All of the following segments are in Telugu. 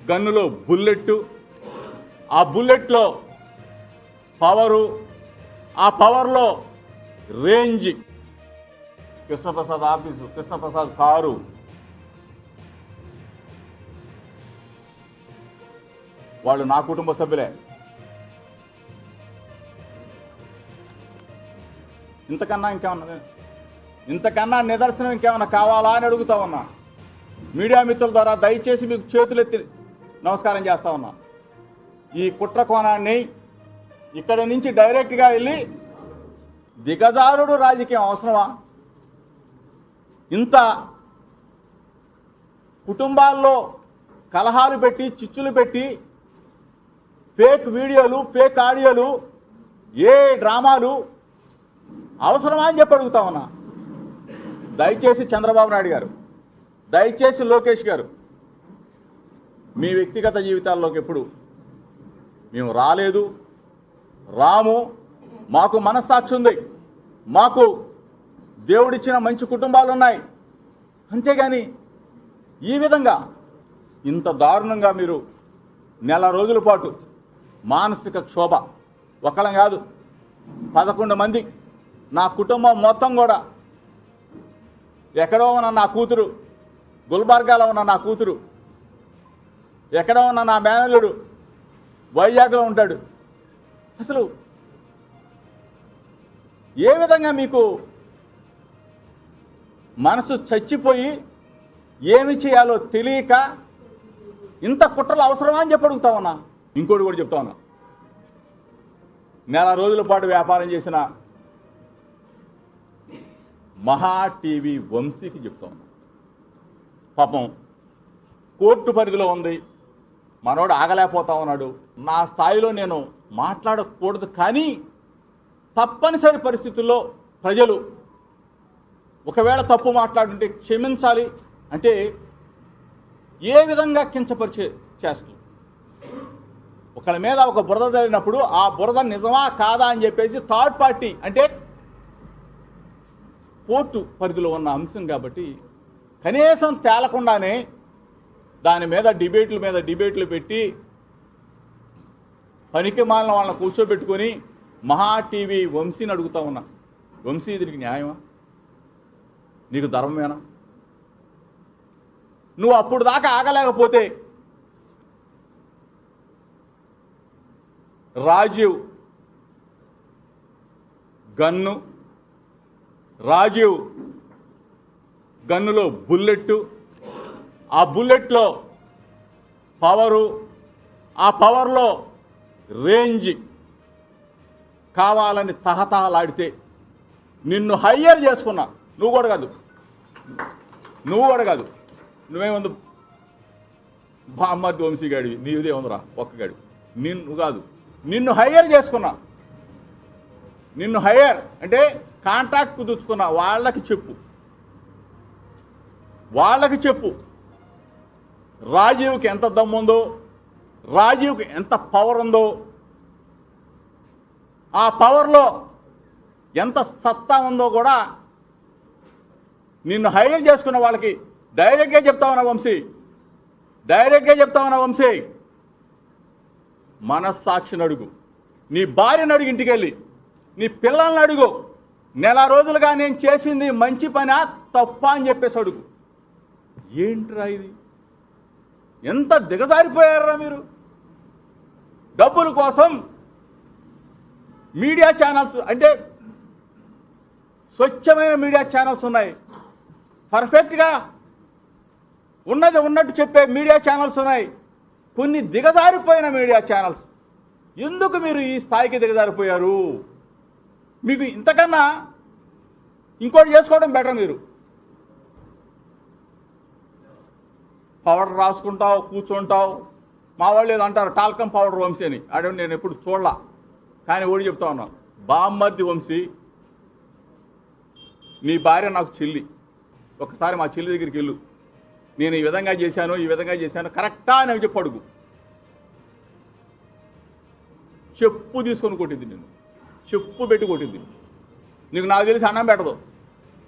గన్నులో బుల్లెట్టు, ఆ బుల్లెట్లో పవరు, ఆ పవర్లో range, Krishnaprasad office, Krishnaprasad car, వాళ్ళు నా కుటుంబ సభ్యులే. ఇంతకన్నా నిదర్శనం ఇంకేమన్నా కావాలా అని అడుగుతా ఉన్నా. మీడియా మిత్రుల ద్వారా దయచేసి మీకు చేతులెత్తి నమస్కారం చేస్తా ఉన్నా. ఈ కుట్ర కోణాన్ని ఇక్కడి నుంచి డైరెక్ట్గా వెళ్ళి దిగజారుడు రాజకీయం అవసరమా? ఇంత కుటుంబాల్లో కలహాలు పెట్టి, చిచ్చులు పెట్టి, ఫేక్ వీడియోలు, ఫేక్ ఆడియోలు, ఏ డ్రామాలు అవసరమా అని చెప్పి అడుగుతా ఉన్నా. దయచేసి చంద్రబాబు నాయుడు గారు, దయచేసి లోకేష్ గారు, మీ వ్యక్తిగత జీవితాల్లోకి ఎప్పుడు మేము రాలేదు, రాము. మాకు మనస్సాక్షి ఉంది, మాకు దేవుడిచ్చిన మంచి కుటుంబాలు ఉన్నాయి. అంతేగాని ఈ విధంగా ఇంత దారుణంగా మీరు నెల రోజుల పాటు మానసిక క్షోభ, ఒకళ్ళం కాదు 11 మంది, నా కుటుంబం మొత్తం కూడా, ఎక్కడో ఉన్న నా కూతురు, గుల్బర్గాలో ఉన్న నా కూతురు, ఎక్కడో ఉన్న నా మేనల్లుడు వైజాగ్లో ఉంటాడు. అసలు ఏ విధంగా మీకు మనసు చచ్చిపోయి ఏమి చేయాలో తెలియక ఇంత కుట్రలు అవసరమా అని చెప్పి అడుగుతా ఉన్నా. ఇంకోటి కూడా చెప్తా ఉన్నా. నెల రోజుల పాటు వ్యాపారం చేసిన మహా టీవీ వంశీకి చెప్తా ఉన్నా. పాపం కోర్టు పరిధిలో ఉంది, మనోడు ఆగలేకపోతా ఉన్నాడు. నా స్థాయిలో నేను మాట్లాడకూడదు, కానీ తప్పనిసరి పరిస్థితుల్లో ప్రజలు ఒకవేళ తప్పు మాట్లాడుంటే క్షమించాలి. అంటే ఏ విధంగా కించపరిచే చేష్టలు, ఒకళ్ళ మీద ఒక బురద జరిగినప్పుడు ఆ బురద నిజమా కాదా అని చెప్పేసి థర్డ్ పార్టీ, అంటే కోర్టు పరిధిలో ఉన్న అంశం కాబట్టి కనీసం తేలకుండానే దాని మీద డిబేట్లు పెట్టి పనికి మాలిన వాళ్ళని కూర్చోబెట్టుకొని మహా టీవీ వంశీని అడుగుతా ఉన్నా. వంశీ, దీనికి న్యాయమా? నీకు ధర్మమేనా? నువ్వు అప్పుడు దాకా ఆగలేకపోతే రాజీవ్ గన్నులో బుల్లెట్టు, ఆ బుల్లెట్లో పవరు, ఆ పవర్లో రేంజ్ కావాలని తహతహలాడితే నిన్ను హయ్యర్ చేసుకున్నా. నువ్వు కూడా కాదు, నువ్వేముంది బామ్మర్ది వంశీ గాడివి, నీదే ఉందిరా ఒక్కగాడి. నిన్ను హయ్యర్ చేసుకున్నా. నిన్ను హయ్యర్ అంటే కాంట్రాక్ట్ కుదుర్చుకున్నా. వాళ్ళకి చెప్పు రాజీవ్కి ఎంత దమ్ముందో, రాజీవ్కి ఎంత పవర్ ఉందో, ఆ పవర్లో ఎంత సత్తా ఉందో కూడా నిన్ను హైర్ చేసుకున్న వాళ్ళకి డైరెక్ట్గా చెప్తా ఉన్నా వంశీ. మనస్సాక్షిని అడుగు, నీ భార్యను అడుగు, ఇంటికి వెళ్ళి నీ పిల్లల్ని అడుగు, నెల రోజులుగా నేను చేసింది మంచి పనా తప్పా అని చెప్పేసి అడుగు. ఏంట్రా ఇది? ఎంత దిగజారిపోయారా మీరు? డబ్బుల కోసం మీడియా ఛానల్స్, అంటే స్వచ్ఛమైన మీడియా ఛానల్స్ ఉన్నాయి, పర్ఫెక్ట్గా ఉన్నది ఉన్నట్టు చెప్పే మీడియా ఛానల్స్ ఉన్నాయి, కొన్ని దిగజారిపోయిన మీడియా ఛానల్స్. ఎందుకు మీరు ఈ స్థాయికి దిగజారిపోయారు? మీకు ఇంతకన్నా ఇంకోటి చేసుకోవడం బెటర్. మీరు పౌడర్ రాసుకుంటావు, కూర్చుంటావు. మా వాళ్ళు ఏదో అంటారు టాల్కమ్ పౌడర్ వంశీ అని, అదే నేను ఎప్పుడు చూడలా, కానీ ఓడి చెప్తా ఉన్నాను. బామ్మర్ది వంశీ, నీ భార్య నాకు చెల్లి. ఒకసారి మా చెల్లి దగ్గరికి వెళ్ళు, నేను ఈ విధంగా చేశాను కరెక్టా అని చెప్పి అడుగు. చెప్పు తీసుకొని కొట్టింది, నిన్ను చెప్పు పెట్టి కొట్టింది. నీకు నాకు తెలిసి అన్నం పెట్టదు,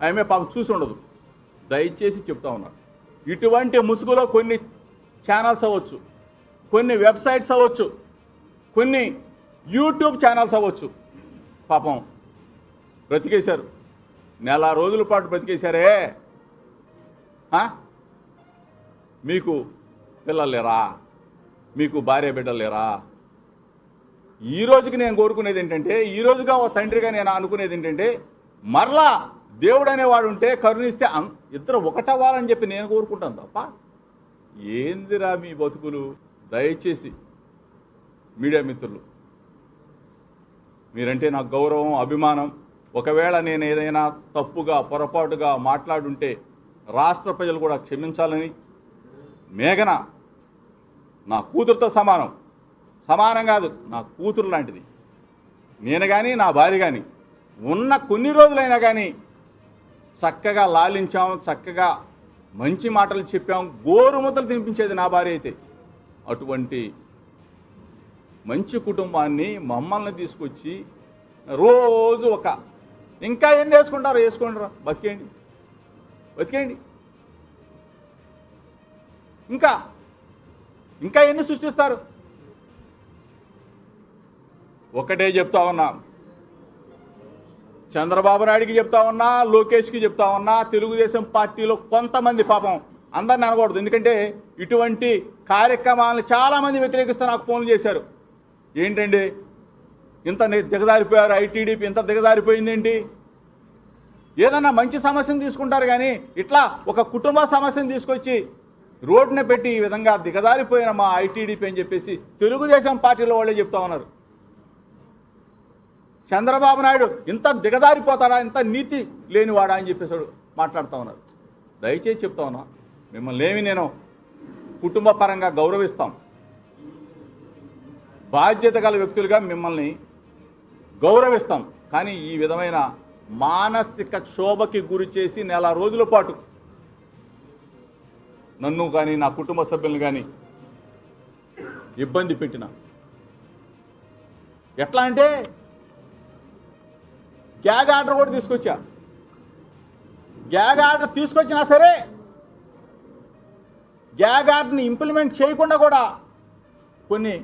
ఆమె పాపం చూసి ఉండదు. దయచేసి చెప్తా ఉన్నా, ఇటువంటి ముసుగులో కొన్ని ఛానల్స్ అవ్వచ్చు, కొన్ని వెబ్సైట్స్ అవ్వచ్చు, కొన్ని యూట్యూబ్ ఛానల్స్ అవ్వచ్చు, పాపం బ్రతికేశారు. నెల రోజుల పాటు బ్రతికేశారే. మీకు పిల్లలు లేరా? మీకు భార్య బిడ్డలు లేరా? ఈ రోజుకి నేను కోరుకునేది ఏంటంటే, ఈ రోజుగా ఓ తండ్రిగా నేను అనుకునేది ఏంటంటే, మరలా దేవుడు అనేవాడు ఉంటే కరుణిస్తే ఇద్దరు ఒకటవ్వాలని చెప్పి నేను కోరుకుంటాను తప్ప ఏందిరా మీ బతుకులు. దయచేసి మీడియా మిత్రులు, మీరంటే నాకు గౌరవం, అభిమానం. ఒకవేళ నేను ఏదైనా తప్పుగా పొరపాటుగా మాట్లాడుంటే రాష్ట్ర ప్రజలు కూడా క్షమించాలని. మేఘన నా కూతురుతో సమానం కాదు, నా కూతురు లాంటిది. నేను కానీ నా భార్య కానీ ఉన్న కొన్ని రోజులైనా కానీ చక్కగా లాలించాం, చక్కగా మంచి మాటలు చెప్పాం, గోరుముద్దలు తినిపించేది నా భార్య అయితే. అటువంటి మంచి కుటుంబాన్ని మమ్మల్ని తీసుకొచ్చి రోజు ఇంకా ఎన్ని వేసుకుంటారో వేసుకోండిరా, బతికేయండి. ఇంకా ఎన్ని సృష్టిస్తారు? ఒకటే చెప్తా ఉన్నా, చంద్రబాబు నాయుడికి చెప్తా ఉన్నా, లోకేష్కి చెప్తా ఉన్నా, తెలుగుదేశం పార్టీలో కొంతమంది, పాపం అందరిని అనకూడదు, ఎందుకంటే ఇటువంటి కార్యక్రమాలను చాలామంది వ్యతిరేకిస్తూ నాకు ఫోన్లు చేశారు. ఏంటండి ఇంత దిగజారిపోయారు, ఐటీడీపీ ఇంత దిగజారిపోయింది ఏంటి? ఏదన్నా మంచి సమస్యను తీసుకుంటారు కానీ ఇట్లా ఒక కుటుంబ సమస్యను తీసుకొచ్చి రోడ్డున పెట్టి ఈ విధంగా దిగజారిపోయిన మా ఐటీడీపీ అని చెప్పేసి తెలుగుదేశం పార్టీలో వాళ్ళే చెప్తా ఉన్నారు. చంద్రబాబు నాయుడు ఇంత దిగజారిపోతాడా, ఇంత నీతి లేనివాడా అని చెప్పేసి మాట్లాడుతూ ఉన్నారు. దయచేసి చెప్తా ఉన్నా, మిమ్మల్ని ఏమి నేను కుటుంబ పరంగా గౌరవిస్తాం, బాధ్యత గల వ్యక్తులుగా మిమ్మల్ని గౌరవిస్తాం. కానీ ఈ విధమైన మానసిక క్షోభకి గురి చేసి నెల రోజుల పాటు నన్ను కానీ నా కుటుంబ సభ్యులను కానీ ఇబ్బంది పెట్టిన, ఎట్లా అంటే గ్యాగ్ ఆర్డర్ కూడా తీసుకొచ్చా. గ్యాగ్ ఆర్డర్ తీసుకొచ్చినా సరే గ్యాగ్ ఆర్డర్ని ఇంప్లిమెంట్ చేయకుండా కూడా కొన్ని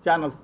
ఛానల్స్